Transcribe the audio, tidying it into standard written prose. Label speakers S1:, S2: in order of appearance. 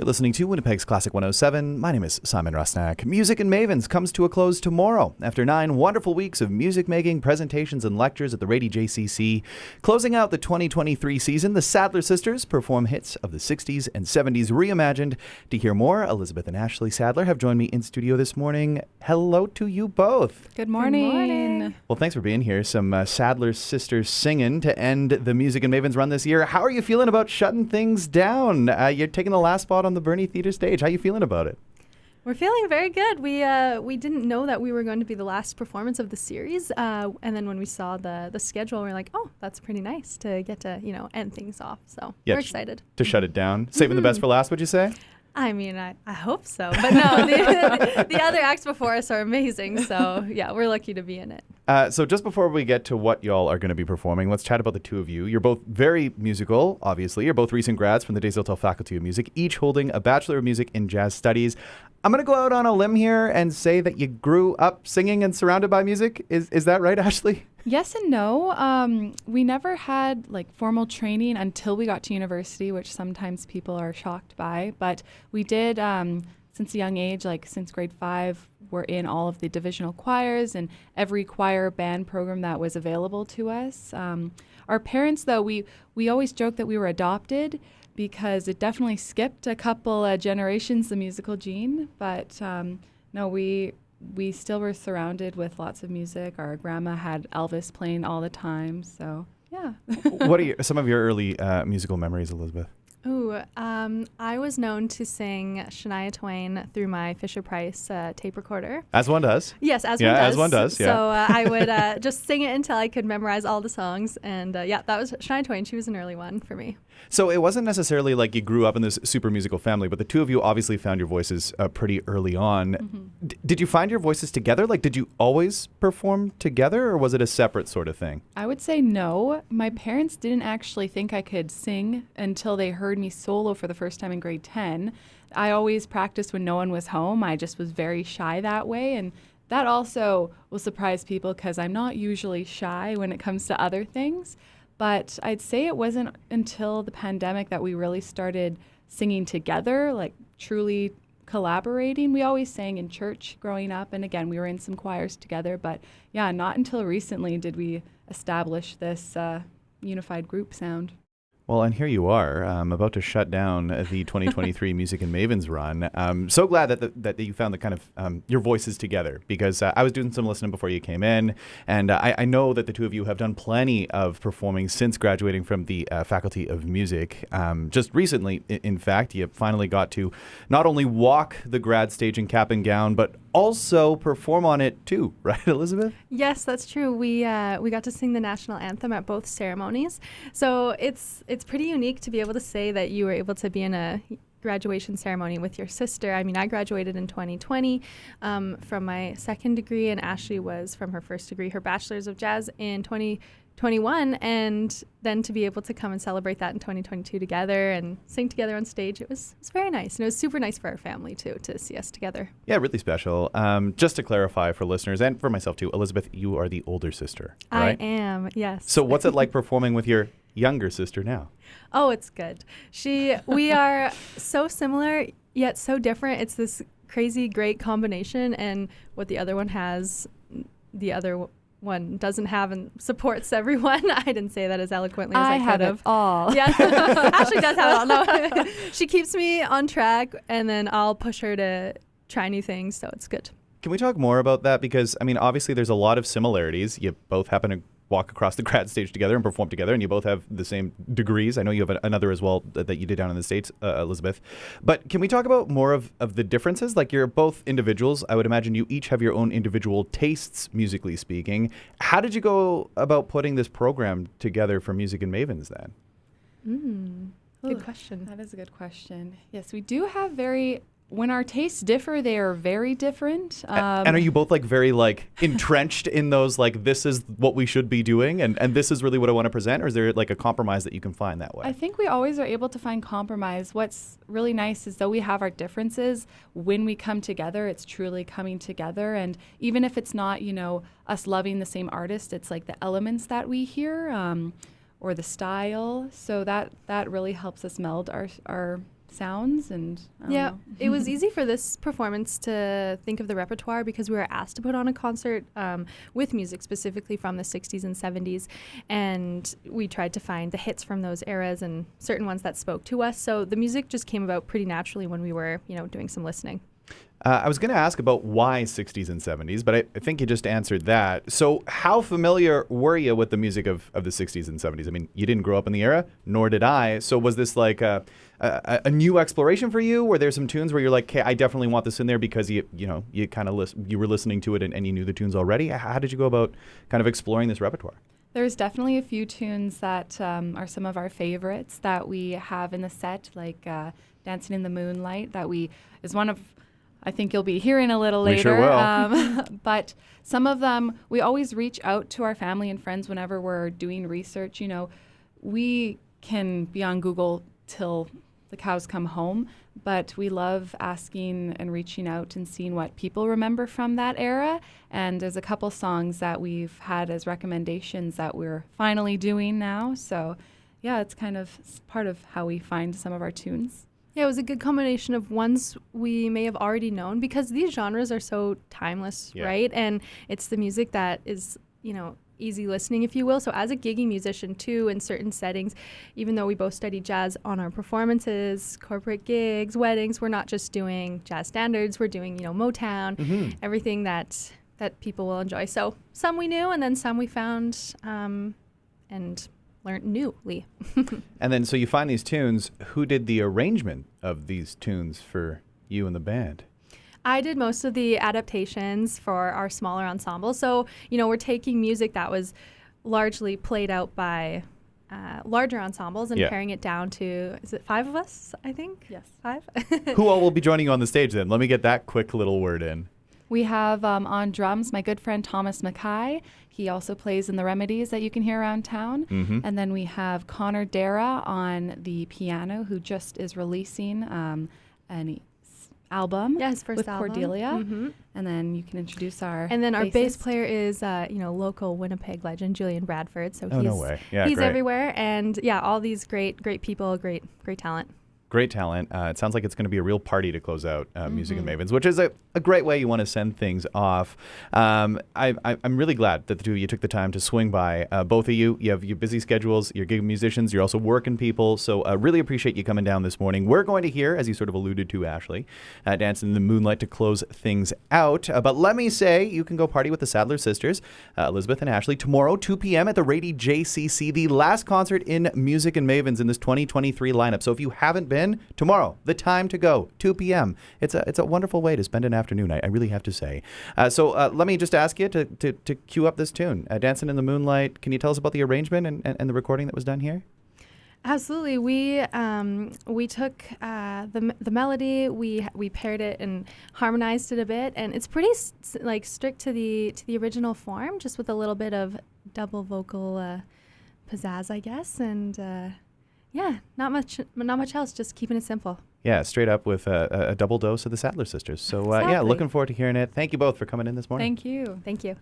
S1: You're listening to Winnipeg's Classic 107. My name is Simon Rusnak. Music and Mavens comes to a close tomorrow after 9 wonderful weeks of music making, presentations, and lectures at the Rady JCC. Closing out the 2023 season, the Sadler sisters perform hits of the 60s and 70s reimagined. To hear more, Elizabeth and Ashleigh Sadler have joined me in studio this morning. Hello to you both.
S2: Good morning.
S3: Good morning.
S1: Well, thanks for being here. Some Sadler sisters singing to end the Music and Mavens run this year. How are you feeling about shutting things down? You're taking the last spot on the Berney Theatre stage. How are you feeling about it?
S3: We're feeling very good. We didn't know that we were going to be the last performance of the series, and then when we saw the schedule, we were like, oh, that's pretty nice to get to end things off. So
S1: Yeah,
S3: we're excited
S1: to shut it down. Saving the best for last, would you say?
S3: I mean, I hope so, but no, the other acts before us are amazing. So yeah, we're lucky to be in it.
S1: So just before we get to what y'all are going to be performing, let's chat about the two of you. You're both very musical, obviously. You're both recent grads from the Desautels Faculty of Music, each holding a Bachelor of Music in Jazz Studies. I'm going to go out on a limb here and say that you grew up singing and surrounded by music. Is that right, Ashleigh?
S2: Yes and no. We never had formal training until we got to university, which sometimes people are shocked by. But we did, since a young age, since grade 5, we're in all of the divisional choirs and every choir band program that was available to us. Our parents, though, we always joke that we were adopted because it definitely skipped a couple generations, the musical gene. But no, we still were surrounded with lots of music. Our grandma had Elvis playing all the time, so yeah.
S1: What are some of your early musical memories, Elizabeth?
S3: Ooh, I was known to sing Shania Twain through my Fisher-Price tape recorder.
S1: As one does.
S3: Yes, as one does. So I would just sing it until I could memorize all the songs. And that was Shania Twain. She was an early one for me.
S1: So it wasn't necessarily like you grew up in this super musical family, but the two of you obviously found your voices pretty early on. Mm-hmm. Did you find your voices together? Did you always perform together, or was it a separate sort of thing?
S2: I would say no. My parents didn't actually think I could sing until they heard me solo for the first time in grade 10. I always practiced when no one was home. I just was very shy that way, and that also will surprise people because I'm not usually shy when it comes to other things. But I'd say it wasn't until the pandemic that we really started singing together, truly collaborating. We always sang in church growing up, and again, we were in some choirs together, but yeah, not until recently did we establish this unified group sound.
S1: Well, and here you are, about to shut down the 2023 Music and Mavens run. I'm so glad that you found the kind of your voices together, because I was doing some listening before you came in, and I know that the two of you have done plenty of performing since graduating from the Faculty of Music. Just recently, in fact, you finally got to not only walk the grad stage in cap and gown, but also perform on it too, right, Elizabeth?
S3: Yes, that's true. We got to sing the national anthem at both ceremonies, so it's pretty unique to be able to say that you were able to be in a graduation ceremony with your sister. I mean, I graduated in 2020 from my second degree, and Ashley was from her first degree, her bachelor's of jazz, in 2021, and then to be able to come and celebrate that in 2022 together and sing together on stage, it was very nice. And it was super nice for our family too to see us together.
S1: Yeah, really special. Just to clarify for listeners and for myself too, Elizabeth, you are the older sister, right?
S3: I am, yes.
S1: So what's it like performing with your younger sister now?
S3: Oh, it's good. We are so similar yet so different. It's this crazy great combination, and what the other one has, the other one doesn't have and supports everyone. I didn't say that as eloquently as I could have.
S2: It all.
S3: Yeah, Ashley does have it all. No. She keeps me on track, and then I'll push her to try new things, so it's good.
S1: Can we talk more about that? Because, I mean, obviously there's a lot of similarities. You both happen to walk across the grad stage together and perform together, and you both have the same degrees. I know you have another as well that you did down in the States, Elizabeth. But can we talk about more of the differences? You're both individuals. I would imagine you each have your own individual tastes, musically speaking. How did you go about putting this program together for Music and Mavens then?
S3: Good question.
S2: That is a good question. Yes, we do have when our tastes differ, they are very different.
S1: And are you both very entrenched in those, this is what we should be doing and this is really what I want to present? Or is there a compromise that you can find that way?
S2: I think we always are able to find compromise. What's really nice is though we have our differences, when we come together, it's truly coming together. And even if it's not, us loving the same artist, it's the elements that we hear or the style. So that really helps us meld our sounds, and I don't
S3: Yeah,
S2: know.
S3: it was easy for this performance to think of the repertoire because we were asked to put on a concert with music specifically from the 60s and 70s, and we tried to find the hits from those eras and certain ones that spoke to us. So the music just came about pretty naturally when we were, doing some listening.
S1: I was going to ask about why 60s and 70s, but I think you just answered that. So how familiar were you with the music of the 60s and 70s? I mean, you didn't grow up in the era, nor did I. So was this like a new exploration for you? Were there some tunes where you're like, okay, I definitely want this in there because you kind of you were listening to it and you knew the tunes already? How did you go about kind of exploring this repertoire?
S2: There's definitely a few tunes that are some of our favorites that we have in the set, like Dancing in the Moonlight, is one of, I think you'll be hearing a little later.
S1: We sure will.
S2: But some of them, we always reach out to our family and friends whenever we're doing research. We can be on Google till the cows come home, but we love asking and reaching out and seeing what people remember from that era. And there's a couple songs that we've had as recommendations that we're finally doing now. So yeah, it's kind of part of how we find some of our tunes.
S3: Yeah, it was a good combination of ones we may have already known because these genres are so timeless, right? And it's the music that is, easy listening, if you will. So as a gigging musician too, in certain settings, even though we both study jazz on our performances, corporate gigs, weddings, we're not just doing jazz standards, we're doing, Motown, everything that people will enjoy. So some we knew and then some we found and learned newly.
S1: And then so you find these tunes. Who did the arrangement of these tunes for you and the band?
S3: I did most of the adaptations for our smaller ensemble. So, we're taking music that was largely played out by larger ensembles and paring it down to, is it 5 of us, I think?
S2: Yes.
S3: 5?
S1: Who all will be joining you on the stage then? Let me get that quick little word in.
S2: We have on drums my good friend Thomas Mackay. He also plays in the Remedies that you can hear around town. And then we have Connor Dara on the piano, who just is releasing an album
S3: his first
S2: with
S3: album.
S2: Cordelia. And then you can introduce our
S3: And then our bass
S2: bassist.
S3: player is, local Winnipeg legend, Julian Bradford. So
S1: no way. Yeah,
S3: he's
S1: great.
S3: everywhere. And all these great people, great talent.
S1: Great talent. It sounds like it's going to be a real party to close out Music and Mavens, which is a great way you want to send things off. I'm really glad that the two of you took the time to swing by. Both of you, you have your busy schedules, you're gig musicians, you're also working people, so really appreciate you coming down this morning. We're going to hear, as you sort of alluded to, Ashleigh, Dancing in the Moonlight to close things out. But let me say, you can go party with the Sadler sisters, Elizabeth and Ashleigh, tomorrow, 2 p.m. at the Rady JCC, the last concert in Music and Mavens in this 2023 lineup. So if you haven't been, tomorrow, the time to go, 2 p.m. It's a wonderful way to spend an afternoon, I really have to say. So let me just ask you to cue up this tune, Dancing in the Moonlight. Can you tell us about the arrangement and the recording that was done here?
S3: Absolutely. We took the melody, we paired it and harmonized it a bit, and it's pretty strict to the original form, just with a little bit of double vocal pizzazz, I guess, and not much else, just keeping it simple.
S1: Yeah, straight up with a double dose of the Sadler sisters. So
S3: Exactly.
S1: looking forward to hearing it. Thank you both for coming in this morning.
S2: Thank you.
S3: Thank you.